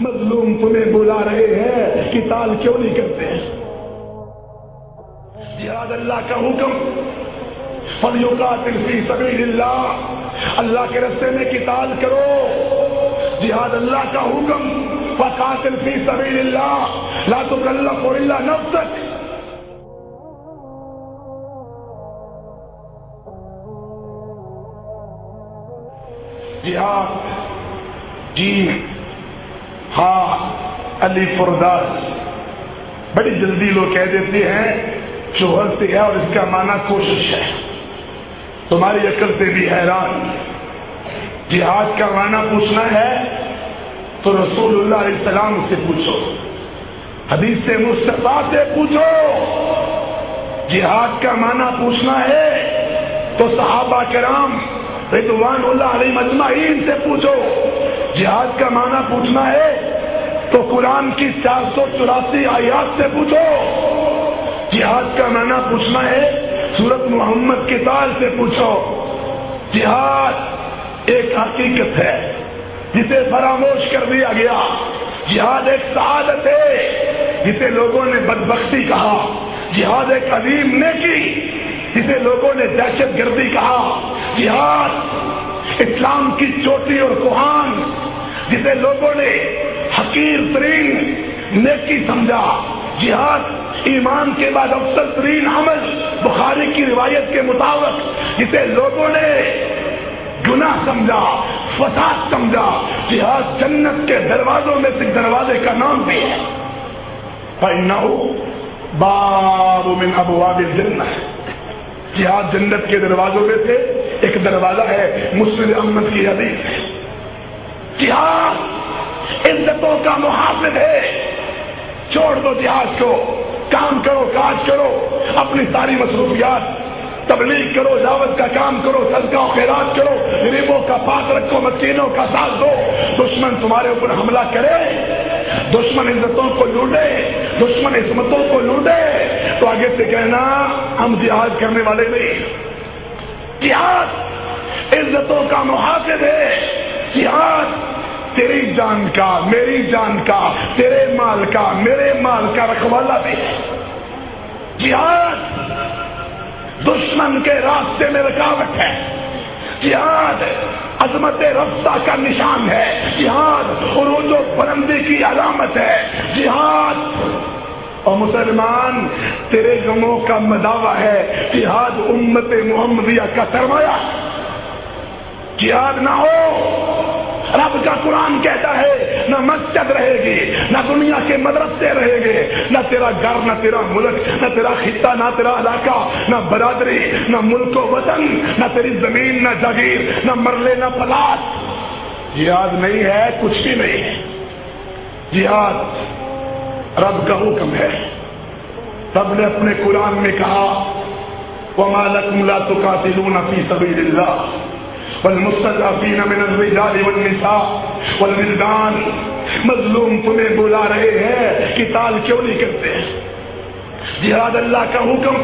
مظلوم تمہیں بلا رہے ہیں، قتال کیوں نہیں کرتے؟ جہاد اللہ کا حکم، فَلْيُقَاتِلْ فِي سَبِيلِ اللَّهِ، اللہ کے راستے میں قتال کرو۔ جہاد اللہ کا حکم، فَقَاتِلْ فِي سَبِيلِ اللَّهِ لَا تُكَلَّفُ إِلَّا نَفْسَكَ۔ جہاد، جی ہاں، علی فرداس بڑی جلدی لوگ کہہ دیتے ہیں شوہر سے ہے اور اس کا معنی کوشش ہے، تمہاری عقل سے بھی حیران۔ جہاد کا معنی پوچھنا ہے تو رسول اللہ علیہ السلام سے پوچھو، حدیث مصطفیٰ سے پوچھو۔ جہاد کا معنی پوچھنا ہے تو صحابہ کرام رضوان اللہ علیہم اجمعین سے پوچھو۔ جہاد کا معنی پوچھنا ہے تو قرآن کی 484 آیات سے پوچھو۔ جہاد کا معنی پوچھنا ہے سورۃ محمد کے تال سے پوچھو۔ جہاد ایک حقیقت ہے جسے فراموش کر دیا گیا۔ جہاد ایک سعادت ہے جسے لوگوں نے بدبختی کہا۔ جہاد ایک عظیم نیکی جسے لوگوں نے دہشت گردی کہا۔ جہاد اسلام کی چوٹی اور کوہان جسے لوگوں نے حقیر ترین نیکی سمجھا۔ جہاد ایمان کے بعد افضل ترین عمل بخاری کی روایت کے مطابق جسے لوگوں نے گناہ سمجھا، فساد سمجھا۔ جہاد جنت کے دروازوں میں سے دروازے کا نام بھی ہے۔ فَإِنَّهُ بَابٌ مِّنْ أَبْوَابِ الْجَنَّةِ، جہاد جنت کے دروازوں میں سے ایک دروازہ ہے، مسند احمد کی حدیث ہے۔ جہاد عزتوں کا محافظ ہے۔ چھوڑ دو جہاد کو، کام کرو، کاج کرو، اپنی ساری مصروفیات، تبلیغ کرو، دعوت کا کام کرو، صدقہ و خیرات کرو، غریبوں کا پاس رکھو، مسکینوں کا ساتھ دو۔ دشمن تمہارے اوپر حملہ کرے، دشمن عزتوں کو لوٹے، دشمن عصمتوں کو لوٹے تو آگے سے کہنا ہم جہاد کرنے والے نہیں۔ جہاد عزتوں کا محافظ ہے۔ جہاد تیری جان کا، میری جان کا، تیرے مال کا، میرے مال کا رکھوالا بھی ہے۔ جہاد دشمن کے راستے میں رکاوٹ ہے۔ جہاد عظمت رفتہ کا نشان ہے۔ جہاد عروج و بلندی کی علامت ہے۔ جہاد اور مسلمان تیرے غموں کا مداوع ہے۔ جہاد امت محمدیہ کا سرمایہ۔ جہاد نہ ہو، رب کا قرآن کہتا ہے نہ مسجد رہے گی، نہ دنیا کے مدرسے رہے گے، نہ تیرا گھر، نہ تیرا ملک، نہ تیرا خطہ، نہ تیرا علاقہ، نہ برادری، نہ ملک و وطن، نہ تیری زمین، نہ جاگیر، نہ مرلے، نہ پلات۔ جہاد نہیں ہے، کچھ بھی نہیں ہے۔ جہاد رب کا حکم ہے۔ رب نے اپنے قرآن میں کہا وَمَا لَكُمْ لَا تُقَاتِلُونَ فِي سَبِيلِ اللَّهِ وَالْمُسْتَضْعَفِينَ مِنَ الرِّجَالِ وَالنِّسَاءِ وَالْوِلْدَانِ، مظلوم تمہیں بلا رہے ہیں، قتال کیوں نہیں کرتے؟ جہاد اللہ کا حکم،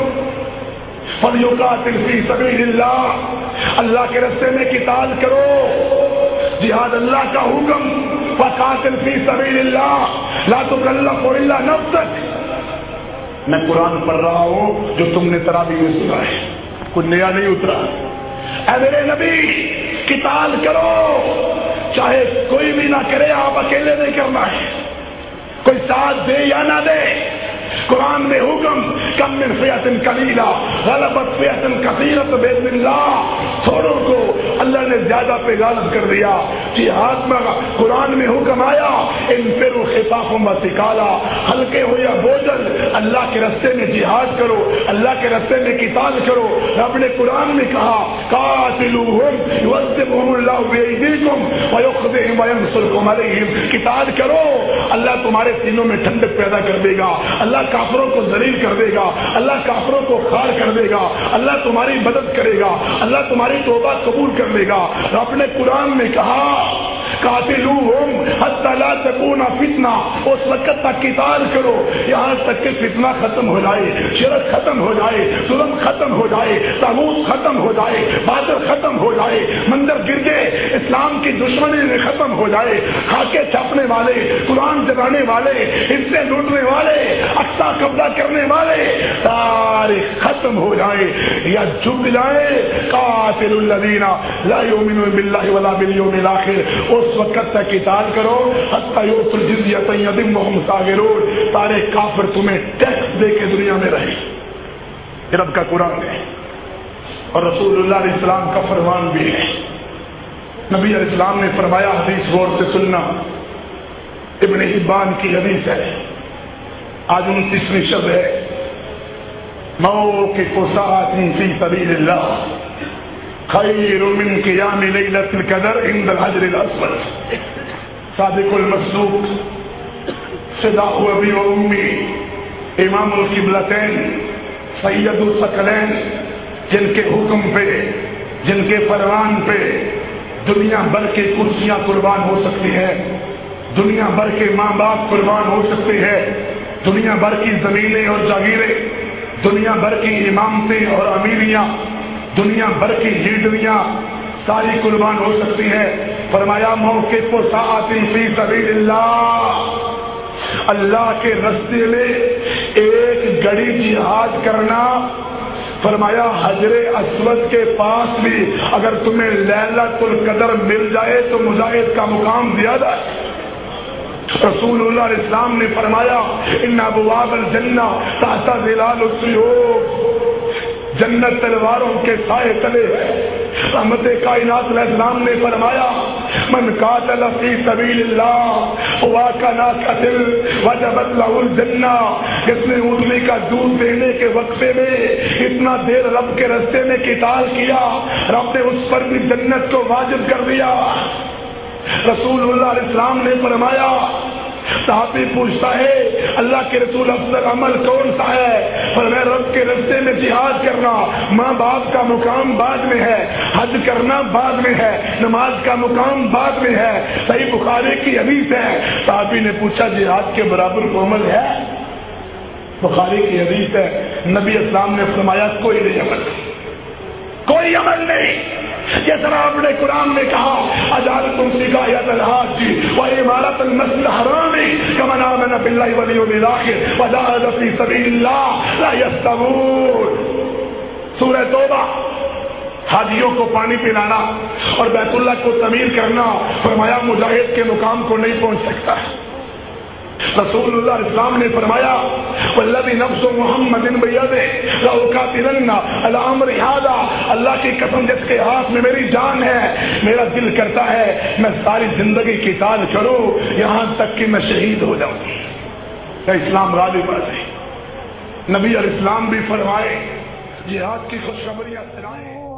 فَلْيُقَاتِلْ فِي سَبِيلِ اللَّهِ، اللہ کے راستے میں قتال کرو۔ جہاد اللہ کا حکم، فَقَاتِلْ فِي سَبِيلِ اللَّهِ لَا تُكَلَّفُ إِلَّا نَفْسَكَ۔ میں قرآن پڑھ رہا ہوں جو تم نے تراویح میں سنا ہے، کوئی نیا نہیں اترا۔ اے میرے نبی، قتال کرو، چاہے کوئی بھی نہ کرے، آپ اکیلے نہیں کرنا ہے، کوئی ساتھ دے یا نہ دے۔ قرآن میں حکم کم من فئۃ قلیلہ غلبت فئۃ کثیرۃ باذن اللہ، تھوڑوں کو اللہ نے زیادہ پہ غالب کر دیا۔ جہاد میں قرآن میں حکم آیا انفروا خفافا وثقالا، ہلکے ہو یا بوجھل اللہ کے راستے میں جہاد کرو، اللہ کے راستے میں قتال کرو۔ رب نے قرآن میں کہا قاتلوہم یعذبہم اللہ بایدیکم ویخزیہم وینصرکم علیہم، قتال کرو، اللہ تمہارے سینوں میں ٹھنڈک پیدا کر دے گا، اللہ کافروں کو ذلیل کر دے گا، اللہ کافروں کو خار کر دے گا، اللہ تمہاری مدد کرے گا، اللہ تمہاری توبہ قبول کر لے گا۔ رب نے قرآن میں کہا قاتلوہم حتی لا تکون فتنہ، اس وقت تک قتال کرو یہاں تک کہ فتنہ ختم ہو جائے، شرک ختم ہو جائے، ظلم ختم ہو جائے، طاغوت ختم ہو جائے، باطل ختم ہو جائے، مندر گرجے اسلام کی دشمنی میں ختم ہو جائے، خاکے چھاپنے والے جلانے والے، حصے لوٹنے والے، اقصا قبضہ کرنے والے سارے ختم ہو جائیں یا جھک جائیں. قاتل الذین لا یؤمنون باللہ ولا بالیوم الآخر، اس وقت تک قتال کرو حتی یؤتوا الجزیۃ عن ید وہم صاغرون. سارے کافر تمہیں ٹیکس دے کے دنیا میں رہے. یہ رب کا قرآن ہے اور رسول اللہ علیہ السلام کا فرمان بھی ہے. نبی علیہ السلام نے فرمایا، حدیث غور سے سننا، ابن حبان کی حدیث ہے، آج 29ویں شب ہے، موقف ساعۃ فی سبیل اللہ خیر من قیام لیلۃ القدر عند الحجر الاسود. صادق المصدوق فداء ابی و امی، امام القبلتین، سید الثقلین، جن کے حکم پہ، جن کے فرمان پہ دنیا بھر کی کرسیاں قربان ہو سکتی ہے، دنیا بھر کے ماں باپ قربان ہو سکتے ہیں، دنیا بھر کی زمینیں اور جاگیریں، دنیا بھر کی امامتیں اور امیریاں، دنیا بھر کی لیڈریاں ساری قربان ہو سکتی ہے. فرمایا موقف ساعۃ فی سبیل اللہ، اللہ کے راستے میں ایک گڑی جہاد کرنا. فرمایا حجر اسود کے پاس بھی اگر تمہیں لیلۃ القدر مل جائے تو مجاہد کا مقام زیادہ ہے. رسول اللہ علیہ السلام نے فرمایا ان ابواب الجنہ تحت ظلال السیوف، جنت تلواروں کے سائے تلے ہے. رحمت کائنات علیہ السلام نے فرمایا من قاتل فی سبیل اللہ وکنا قتل وجبت له الجنہ. جس نے اونٹنی کا دودھ دینے کے وقفے میں اتنا دیر رب کے راستے میں قتال کیا، رب نے اس پر بھی جنت کو واجب کر دیا. رسول اللہ علیہ السلام نے فرمایا، صحابی پوچھتا ہے اللہ کے رسول افضل عمل کون سا ہے؟ فرمایا رب کے راستے میں جہاد کرنا، ماں باپ کا مقام بعد میں ہے، حج کرنا بعد میں ہے، نماز کا مقام بعد میں ہے. صحیح بخاری کی حدیث ہے. صحابی نے پوچھا جہاد کے برابر کو عمل ہے؟ بخاری کی حدیث ہے. نبی اسلام نے فرمایا کوئی نہیں عمل، کوئی عمل نہیں. جس طرح آپ نے قرآن میں کہا اجعلتم سقایۃ الحاج وعمارۃ المسجد الحرام کمن آمن باللہ والیوم الآخر وجاہد فی سبیل اللہ لا یستوون. سورہ توبہ. حاجیوں کو پانی پلانا اور بیت اللہ کو تعمیر کرنا فرمایا مجاہد کے مقام کو نہیں پہنچ سکتا ہے. رسول اللہ علیہ السلام نے فرمایا والذی نفس محمد بیدہ لأقاتلن علی امر ھذا، اللہ کی قسم جس کے ہاتھ میں میری جان ہے، میرا دل کرتا ہے میں ساری زندگی قتال کروں یہاں تک کہ میں شہید ہو جاؤں. کہ اسلام غالب آ جائے. نبی علیہ السلام بھی فرمائے جہاد کی خوشخبریاں سنائیں.